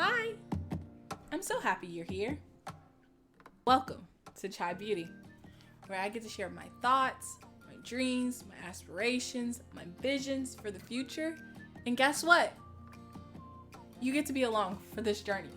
Hi, I'm so happy you're here. Welcome to Chai Beauty, where I get to share my thoughts, my dreams, my aspirations, my visions for the future. And guess what? You get to be along for this journey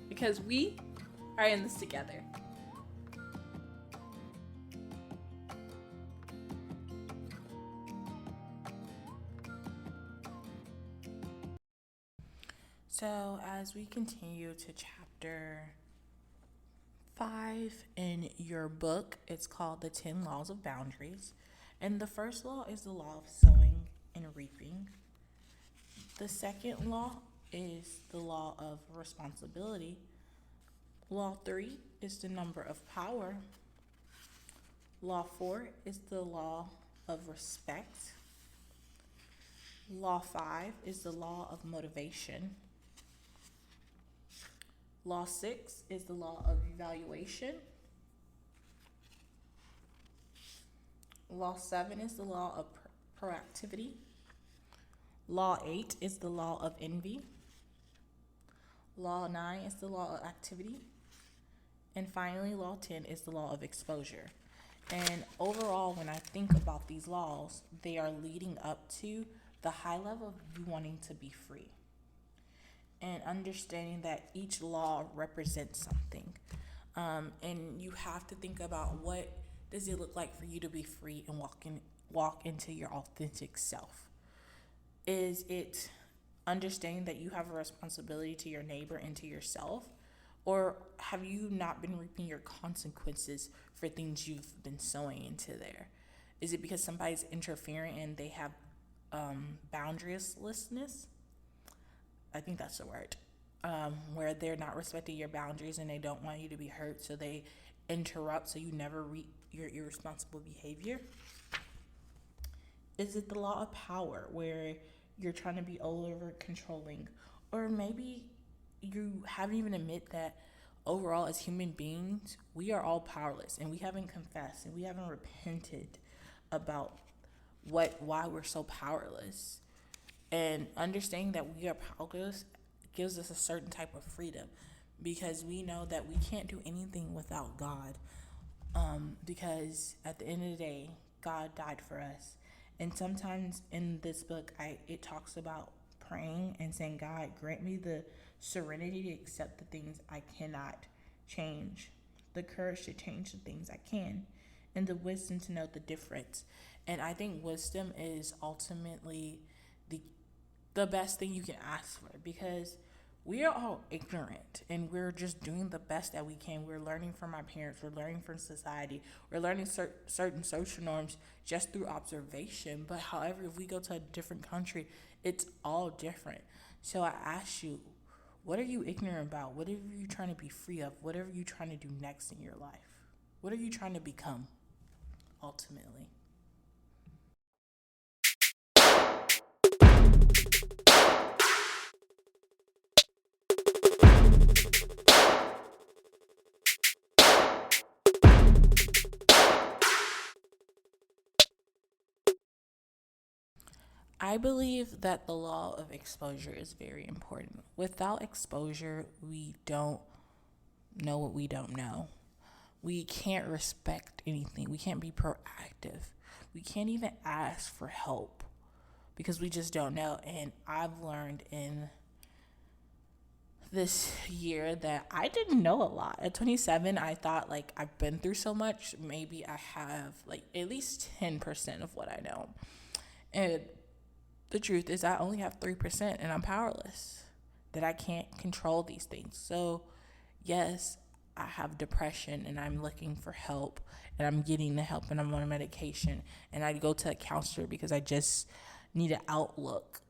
because we are in this together. So, as we continue to chapter 5 in your book, it's called The 10 Laws of Boundaries. And the first law is the law of sowing and reaping. The second law is the law of responsibility. Law 3 is the number of power. Law 4 is the law of respect. Law 5 is the law of motivation. Law 6 is the law of evaluation. Law 7 is the law of proactivity. Law 8 is the law of envy. Law 9 is the law of activity. And finally, Law 10 is the law of exposure. And overall, when I think about these laws, they are leading up to the high level of you wanting to be free. And understanding that each law represents something. And you have to think about what does it look like for you to be free and walk into your authentic self. Is it understanding that you have a responsibility to your neighbor and to yourself? Or have you not been reaping your consequences for things you've been sowing into there? Is it because somebody's interfering and they have boundarylessness? I think that's the word. Where they're not respecting your boundaries and they don't want you to be hurt, so they interrupt so you never reap your irresponsible behavior? Is it the law of power where you're trying to be over controlling? Or maybe you haven't even admit that overall as human beings, we are all powerless and we haven't confessed and we haven't repented about why we're so powerless. And understanding that we are powerless gives us a certain type of freedom because we know that we can't do anything without God. Because at the end of the day, God died for us. And sometimes in this book, it talks about praying and saying, God, grant me the serenity to accept the things I cannot change, the courage to change the things I can, and the wisdom to know the difference. And I think wisdom is ultimately the best thing you can ask for because we are all ignorant and we're just doing the best that we can. We're learning from our parents, we're learning from society, we're learning certain social norms just through observation. But however, if we go to a different country, it's all different. So I ask you, what are you ignorant about? What are you trying to be free of? What are you trying to do next in your life? What are you trying to become ultimately? I believe that the law of exposure is very important. Without exposure, we don't know what we don't know. We can't respect anything. We can't be proactive. We can't even ask for help because we just don't know. And I've learned in this year that I didn't know a lot. At 27, I thought like I've been through so much. Maybe I have like at least 10% of what I know. And the truth is, I only have 3% and I'm powerless, that I can't control these things. So, yes, I have depression and I'm looking for help and I'm getting the help and I'm on medication. And I go to a counselor because I just need an outlook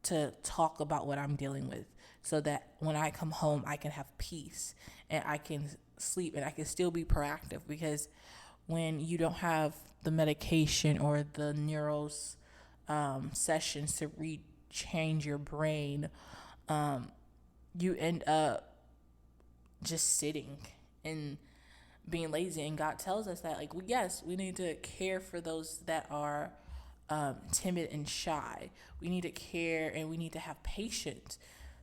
to talk about what I'm dealing with so that when I come home, I can have peace and I can sleep and I can still be proactive because when you don't have the medication or the neurals sessions to change your brain, you end up just sitting and being lazy. And God tells us that, like, yes, we need to care for those that are timid and shy. We need to care and we need to have patience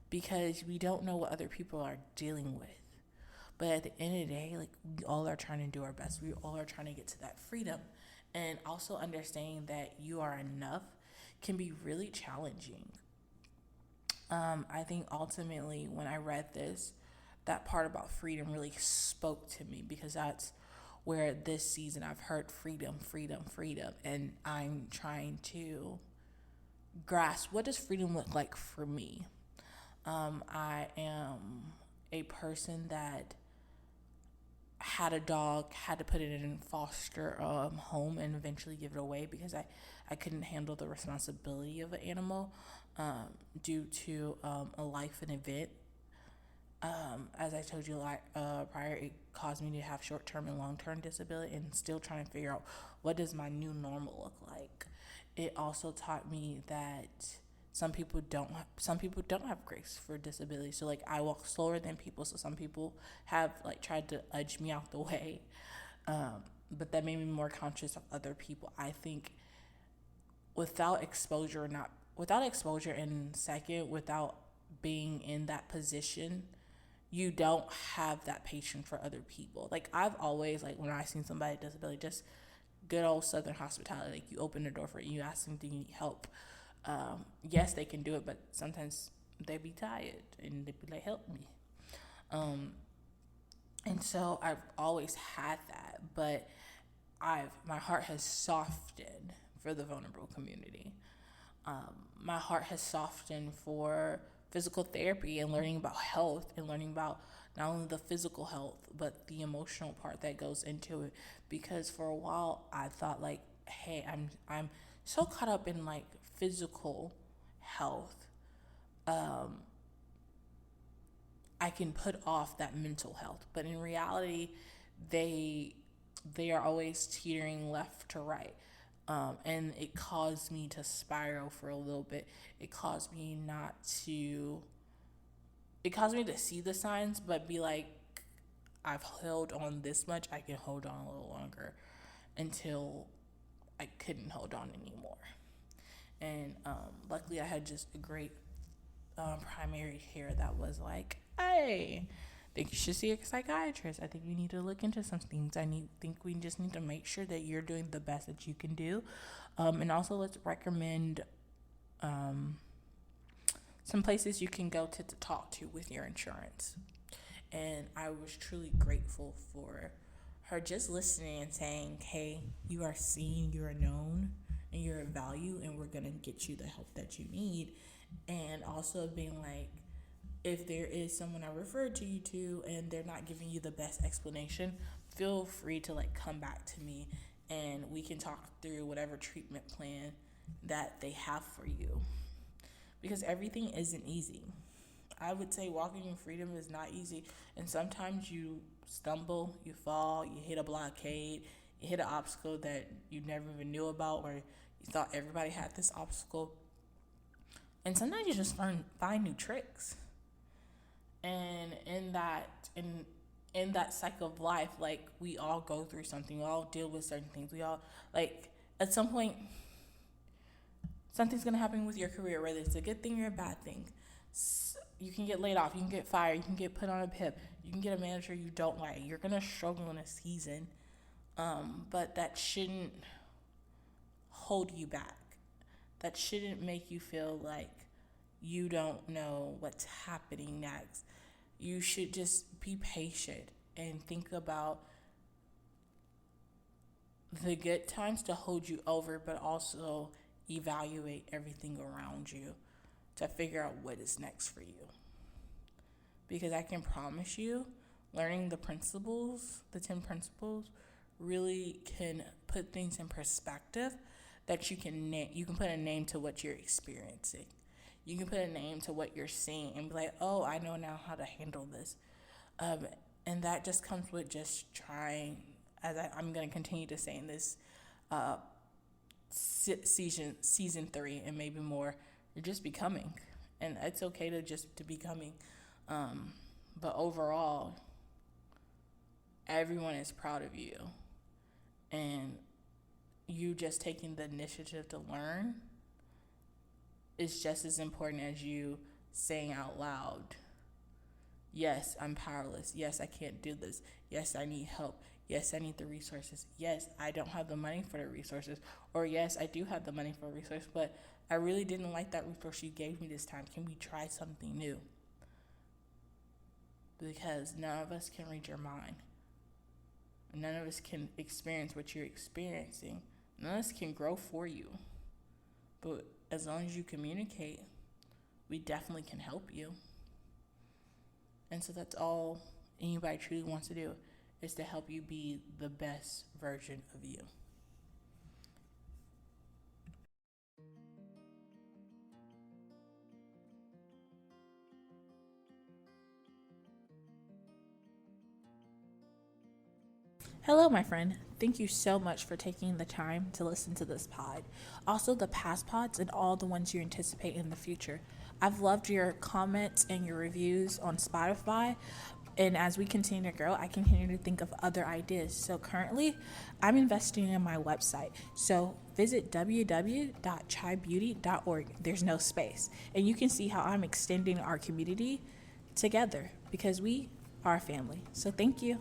because we don't know what other people are dealing with. But at the end of the day, like, we all are trying to do our best. We all are trying to get to that freedom. And also understanding that you are enough can be really challenging. I think ultimately when I read this, that part about freedom really spoke to me, because that's where this season I've heard freedom, freedom, freedom. And I'm trying to grasp, what does freedom look like for me? I am a person that had a dog, had to put it in foster home and eventually give it away because I couldn't handle the responsibility of an animal due to a life and event. As I told you prior, it caused me to have short-term and long-term disability, and still trying to figure out what does my new normal look like. It also taught me that some people don't have grace for disability. So like, I walk slower than people, so some people have like tried to edge me out the way. But that made me more conscious of other people. I think without exposure, not without exposure, and second, without being in that position, you don't have that patience for other people. Like, I've always, like, when I seen somebody with disability, just good old Southern hospitality. Like, you open the door for it, you ask them, do you need help? Yes, they can do it, but sometimes they be tired and they be like, help me. And so I've always had that, but my heart has softened for the vulnerable community. My heart has softened for physical therapy and learning about health, and learning about not only the physical health but the emotional part that goes into it. Because for a while I thought, like, hey, I'm so caught up in like physical health, I can put off that mental health. But in reality, they are always teetering left to right. And it caused me to spiral for a little bit. It caused me to see the signs, but be like, I've held on this much, I can hold on a little longer, until I couldn't hold on anymore. And luckily I had just a great primary care that was like, hey, I think you should see a psychiatrist. I think you need to look into some things. Think we just need to make sure that you're doing the best that you can do. And also, let's recommend some places you can go to talk to with your insurance. And I was truly grateful for her just listening and saying, hey, you are seen, you are known, and you're of value, and we're going to get you the help that you need. And also being like, if there is someone I referred to you to and they're not giving you the best explanation, feel free to like come back to me and we can talk through whatever treatment plan that they have for you. Because everything isn't easy. I would say walking in freedom is not easy, and sometimes you stumble, you fall, you hit a blockade, you hit an obstacle that you never even knew about, or you thought everybody had this obstacle. And sometimes you just find new tricks. And in that cycle of life, like, we all go through something, we all deal with certain things, we all, like, at some point something's gonna happen with your career, whether it's a good thing or a bad thing. You can get laid off, you can get fired, you can get put on a PIP, you can get a manager you don't like. You're gonna struggle in a season, but that shouldn't hold you back. That shouldn't make you feel like you don't know what's happening next. You should just be patient and think about the good times to hold you over, but also evaluate everything around you to figure out what is next for you. Because I can promise you, learning the 10 principles, really can put things in perspective, that you can put a name to what you're experiencing. You can put a name to what you're seeing and be like, oh, I know now how to handle this. And that just comes with just trying, as I'm going to continue to say in this season 3 and maybe more, you're just becoming. And it's okay to becoming. But overall, everyone is proud of you. And you just taking the initiative to learn is just as important as you saying out loud, yes, I'm powerless. Yes, I can't do this. Yes, I need help. Yes, I need the resources. Yes, I don't have the money for the resources. Or yes, I do have the money for a resource, but I really didn't like that resource you gave me this time. Can we try something new? Because none of us can read your mind. None of us can experience what you're experiencing. None of us can grow for you. But as long as you communicate, we definitely can help you. And so that's all anybody truly wants to do, is to help you be the best version of you. Hello, my friend. Thank you so much for taking the time to listen to this pod. Also, the past pods and all the ones you anticipate in the future. I've loved your comments and your reviews on Spotify. And as we continue to grow, I continue to think of other ideas. So currently, I'm investing in my website. So visit www.chaibeauty.org. There's no space. And you can see how I'm extending our community together because we are a family. So thank you.